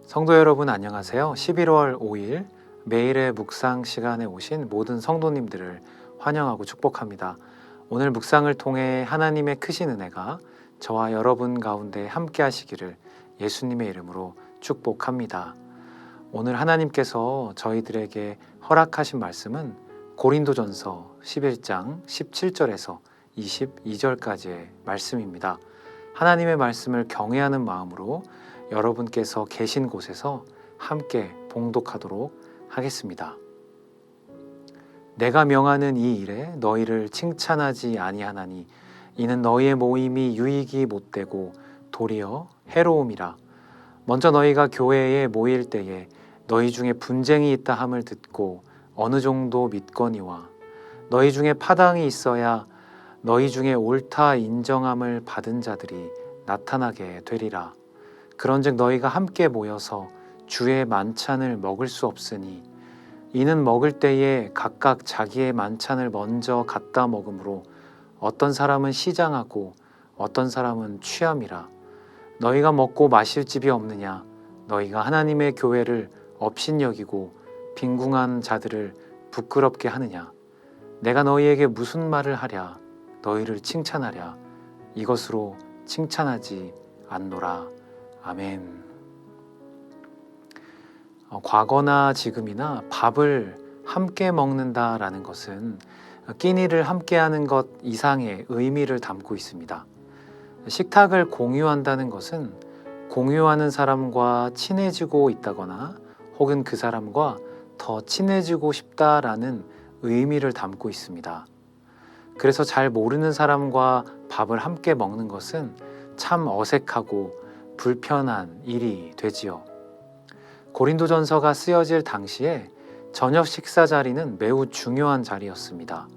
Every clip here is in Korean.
성도 여러분 안녕하세요. 11월 5일 매일의 묵상 시간에 오신 모든 성도님들을 환영하고 축복합니다. 오늘 묵상을 통해 하나님의 크신 은혜가 저와 여러분 가운데 함께 하시기를 예수님의 이름으로 축복합니다. 오늘 하나님께서 저희들에게 허락하신 말씀은 고린도전서 11장 17절에서 22절까지의 말씀입니다. 하나님의 말씀을 경외하는 마음으로 여러분께서 계신 곳에서 함께 봉독하도록 하겠습니다. 내가 명하는 이 일에 너희를 칭찬하지 아니하나니 이는 너희의 모임이 유익이 못되고 도리어 해로움이라. 먼저 너희가 교회에 모일 때에 너희 중에 분쟁이 있다 함을 듣고 어느 정도 믿거니와 너희 중에 파당이 있어야 너희 중에 옳다 인정함을 받은 자들이 나타나게 되리라. 그런즉 너희가 함께 모여서 주의 만찬을 먹을 수 없으니 이는 먹을 때에 각각 자기의 만찬을 먼저 갖다 먹으므로 어떤 사람은 시장하고 어떤 사람은 취함이라. 너희가 먹고 마실 집이 없느냐? 너희가 하나님의 교회를 업신여기고 빈궁한 자들을 부끄럽게 하느냐? 내가 너희에게 무슨 말을 하랴? 너희를 칭찬하랴? 이것으로 칭찬하지 않노라. 아멘. 과거나 지금이나 밥을 함께 먹는다라는 것은 끼니를 함께하는 것 이상의 의미를 담고 있습니다. 식탁을 공유한다는 것은 공유하는 사람과 친해지고 있다거나 혹은 그 사람과 더 친해지고 싶다라는 의미를 담고 있습니다. 그래서 잘 모르는 사람과 밥을 함께 먹는 것은 참 어색하고 불편한 일이 되지요. 고린도전서가 쓰여질 당시에 저녁 식사 자리는 매우 중요한 자리였습니다.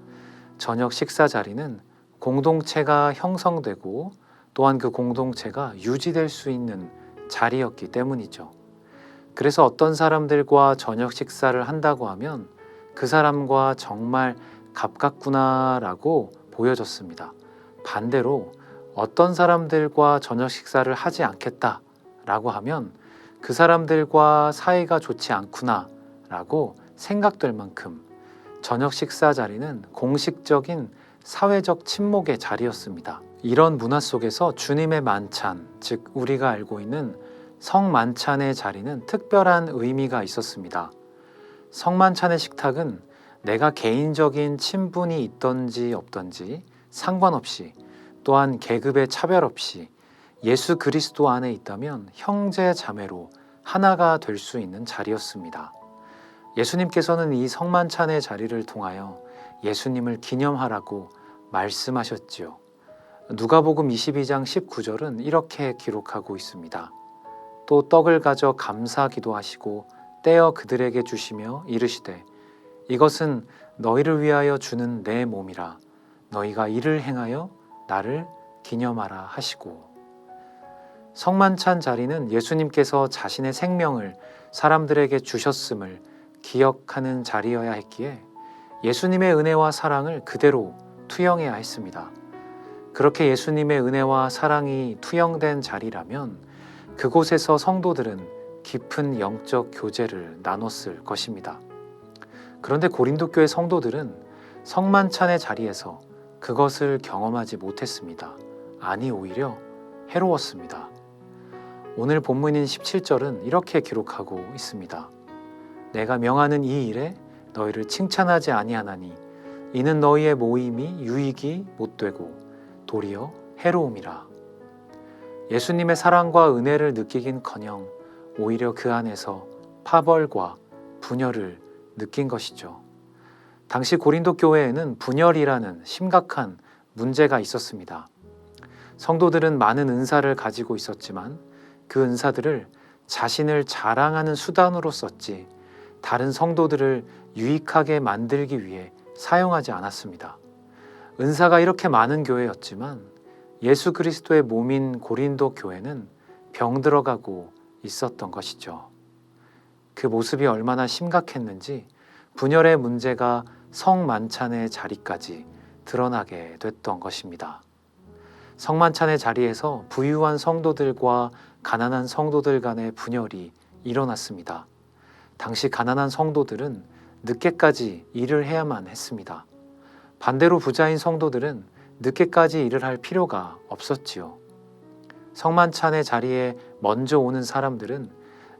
저녁 식사 자리는 공동체가 형성되고 또한 그 공동체가 유지될 수 있는 자리였기 때문이죠. 그래서 어떤 사람들과 저녁 식사를 한다고 하면 그 사람과 정말 가깝구나라고 보여졌습니다. 반대로 어떤 사람들과 저녁 식사를 하지 않겠다라고 하면 그 사람들과 사이가 좋지 않구나라고 생각될 만큼 저녁 식사 자리는 공식적인 사회적 침묵의 자리였습니다. 이런 문화 속에서 주님의 만찬, 즉 우리가 알고 있는 성만찬의 자리는 특별한 의미가 있었습니다. 성만찬의 식탁은 내가 개인적인 친분이 있던지 없던지 상관없이 또한 계급의 차별 없이 예수 그리스도 안에 있다면 형제 자매로 하나가 될 수 있는 자리였습니다. 예수님께서는 이 성만찬의 자리를 통하여 예수님을 기념하라고 말씀하셨지요. 누가복음 22장 19절은 이렇게 기록하고 있습니다. 또 떡을 가져 감사 기도하시고 떼어 그들에게 주시며 이르시되 이것은 너희를 위하여 주는 내 몸이라. 너희가 이를 행하여 나를 기념하라 하시고. 성만찬 자리는 예수님께서 자신의 생명을 사람들에게 주셨음을 기억하는 자리여야 했기에 예수님의 은혜와 사랑을 그대로 투영해야 했습니다. 그렇게 예수님의 은혜와 사랑이 투영된 자리라면 그곳에서 성도들은 깊은 영적 교제를 나눴을 것입니다. 그런데 고린도 교회 성도들은 성만찬의 자리에서 그것을 경험하지 못했습니다. 아니 오히려 해로웠습니다. 오늘 본문인 17절은 이렇게 기록하고 있습니다. 내가 명하는 이 일에 너희를 칭찬하지 아니하나니 이는 너희의 모임이 유익이 못되고 도리어 해로움이라. 예수님의 사랑과 은혜를 느끼긴커녕 오히려 그 안에서 파벌과 분열을 느낀 것이죠. 당시 고린도 교회에는 분열이라는 심각한 문제가 있었습니다. 성도들은 많은 은사를 가지고 있었지만 그 은사들을 자신을 자랑하는 수단으로 썼지 다른 성도들을 유익하게 만들기 위해 사용하지 않았습니다. 은사가 이렇게 많은 교회였지만 예수 그리스도의 몸인 고린도 교회는 병들어가고 있었던 것이죠. 그 모습이 얼마나 심각했는지 분열의 문제가 성만찬의 자리까지 드러나게 됐던 것입니다. 성만찬의 자리에서 부유한 성도들과 가난한 성도들 간의 분열이 일어났습니다. 당시 가난한 성도들은 늦게까지 일을 해야만 했습니다. 반대로 부자인 성도들은 늦게까지 일을 할 필요가 없었지요. 성만찬의 자리에 먼저 오는 사람들은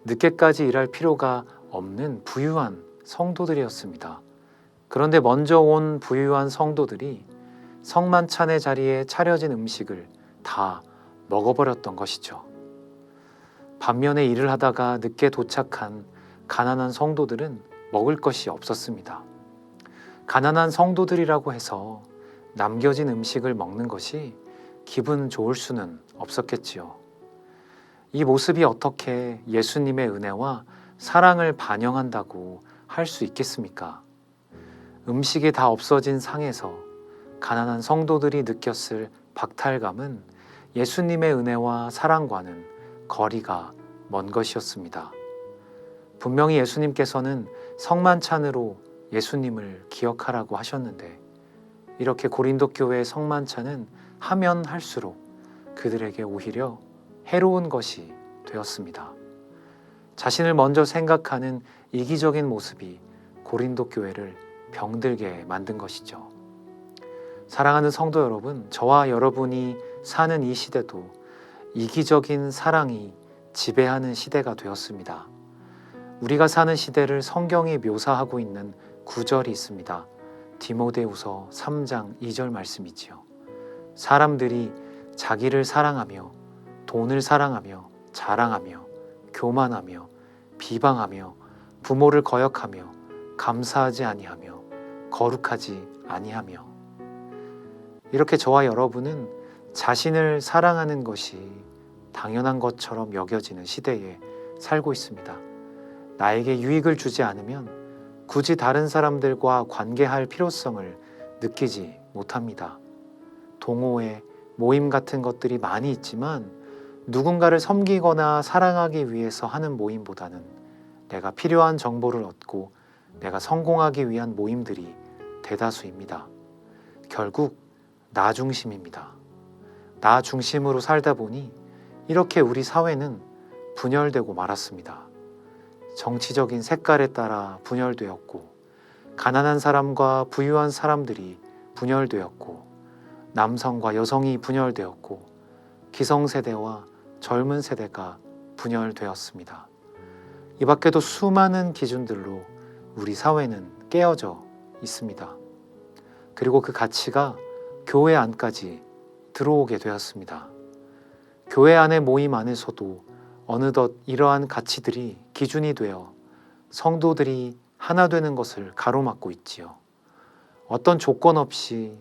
늦게까지 일할 필요가 없는 부유한 성도들이었습니다. 그런데 먼저 온 부유한 성도들이 성만찬의 자리에 차려진 음식을 다 먹어버렸던 것이죠. 반면에 일을 하다가 늦게 도착한 가난한 성도들은 먹을 것이 없었습니다. 가난한 성도들이라고 해서 남겨진 음식을 먹는 것이 기분 좋을 수는 없었겠지요. 이 모습이 어떻게 예수님의 은혜와 사랑을 반영한다고 할 수 있겠습니까? 음식이 다 없어진 상에서 가난한 성도들이 느꼈을 박탈감은 예수님의 은혜와 사랑과는 거리가 먼 것이었습니다. 분명히 예수님께서는 성만찬으로 예수님을 기억하라고 하셨는데 이렇게 고린도 교회의 성만찬은 하면 할수록 그들에게 오히려 해로운 것이 되었습니다. 자신을 먼저 생각하는 이기적인 모습이 고린도 교회를 병들게 만든 것이죠. 사랑하는 성도 여러분, 저와 여러분이 사는 이 시대도 이기적인 사랑이 지배하는 시대가 되었습니다. 우리가 사는 시대를 성경이 묘사하고 있는 구절이 있습니다. 디모데후서 3장 2절 말씀이지요. 사람들이 자기를 사랑하며 돈을 사랑하며 자랑하며 교만하며 비방하며 부모를 거역하며 감사하지 아니하며 거룩하지 아니하며 이렇게 저와 여러분은 자신을 사랑하는 것이 당연한 것처럼 여겨지는 시대에 살고 있습니다. 나에게 유익을 주지 않으면 굳이 다른 사람들과 관계할 필요성을 느끼지 못합니다. 동호회, 모임 같은 것들이 많이 있지만 누군가를 섬기거나 사랑하기 위해서 하는 모임보다는 내가 필요한 정보를 얻고 내가 성공하기 위한 모임들이 대다수입니다. 결국 나 중심입니다. 나 중심으로 살다 보니 이렇게 우리 사회는 분열되고 말았습니다. 정치적인 색깔에 따라 분열되었고 가난한 사람과 부유한 사람들이 분열되었고 남성과 여성이 분열되었고 기성세대와 젊은 세대가 분열되었습니다. 이 밖에도 수많은 기준들로 우리 사회는 깨어져 있습니다. 그리고 그 가치가 교회 안까지 들어오게 되었습니다. 교회 안의 모임 안에서도 어느덧 이러한 가치들이 기준이 되어 성도들이 하나 되는 것을 가로막고 있지요. 어떤 조건 없이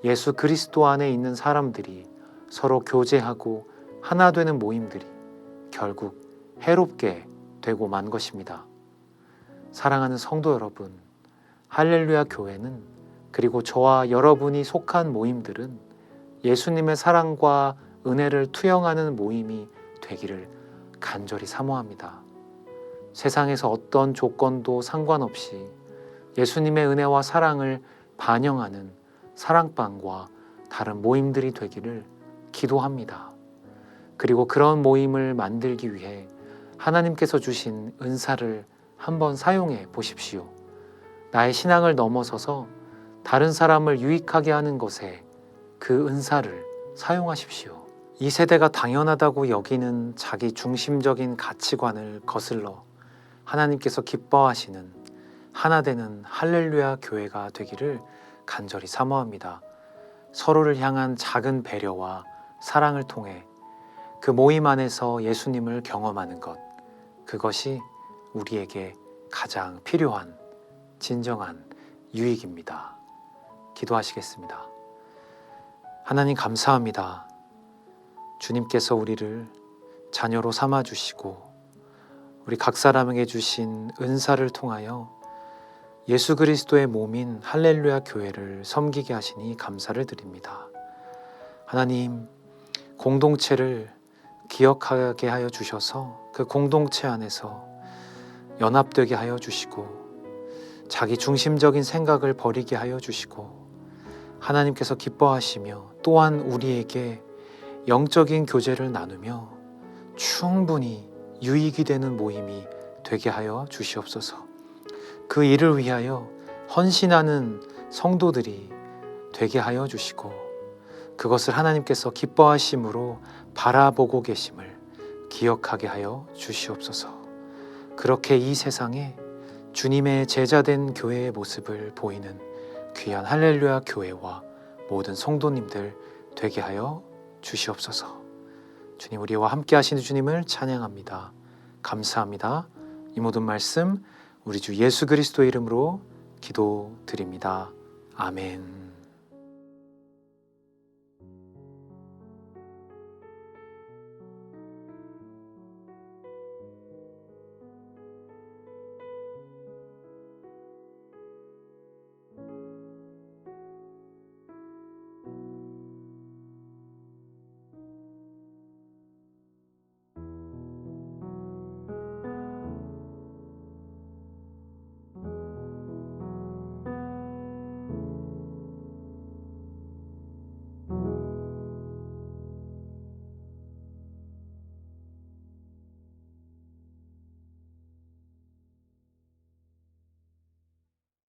예수 그리스도 안에 있는 사람들이 서로 교제하고 하나 되는 모임들이 결국 해롭게 되고 만 것입니다. 사랑하는 성도 여러분, 할렐루야 교회는 그리고 저와 여러분이 속한 모임들은 예수님의 사랑과 은혜를 투영하는 모임이 되기를 간절히 사모합니다. 세상에서 어떤 조건도 상관없이 예수님의 은혜와 사랑을 반영하는 사랑방과 다른 모임들이 되기를 기도합니다. 그리고 그런 모임을 만들기 위해 하나님께서 주신 은사를 한번 사용해 보십시오. 나의 신앙을 넘어서서 다른 사람을 유익하게 하는 것에 그 은사를 사용하십시오. 이 세대가 당연하다고 여기는 자기 중심적인 가치관을 거슬러 하나님께서 기뻐하시는 하나 되는 할렐루야 교회가 되기를 간절히 사모합니다. 서로를 향한 작은 배려와 사랑을 통해 그 모임 안에서 예수님을 경험하는 것, 그것이 우리에게 가장 필요한 진정한 유익입니다. 기도하시겠습니다. 하나님 감사합니다. 주님께서 우리를 자녀로 삼아주시고 우리 각 사람에게 주신 은사를 통하여 예수 그리스도의 몸인 할렐루야 교회를 섬기게 하시니 감사를 드립니다. 하나님, 공동체를 기억하게 하여 주셔서 그 공동체 안에서 연합되게 하여 주시고 자기 중심적인 생각을 버리게 하여 주시고 하나님께서 기뻐하시며 또한 우리에게 영적인 교제를 나누며 충분히 유익이 되는 모임이 되게 하여 주시옵소서. 그 일을 위하여 헌신하는 성도들이 되게 하여 주시고 그것을 하나님께서 기뻐하심으로 바라보고 계심을 기억하게 하여 주시옵소서. 그렇게 이 세상에 주님의 제자된 교회의 모습을 보이는 귀한 할렐루야 교회와 모든 성도님들 되게 하여 주시옵소서. 주님, 우리와 함께 하시는 주님을 찬양합니다. 감사합니다. 이 모든 말씀 우리 주 예수 그리스도의 이름으로 기도드립니다. 아멘.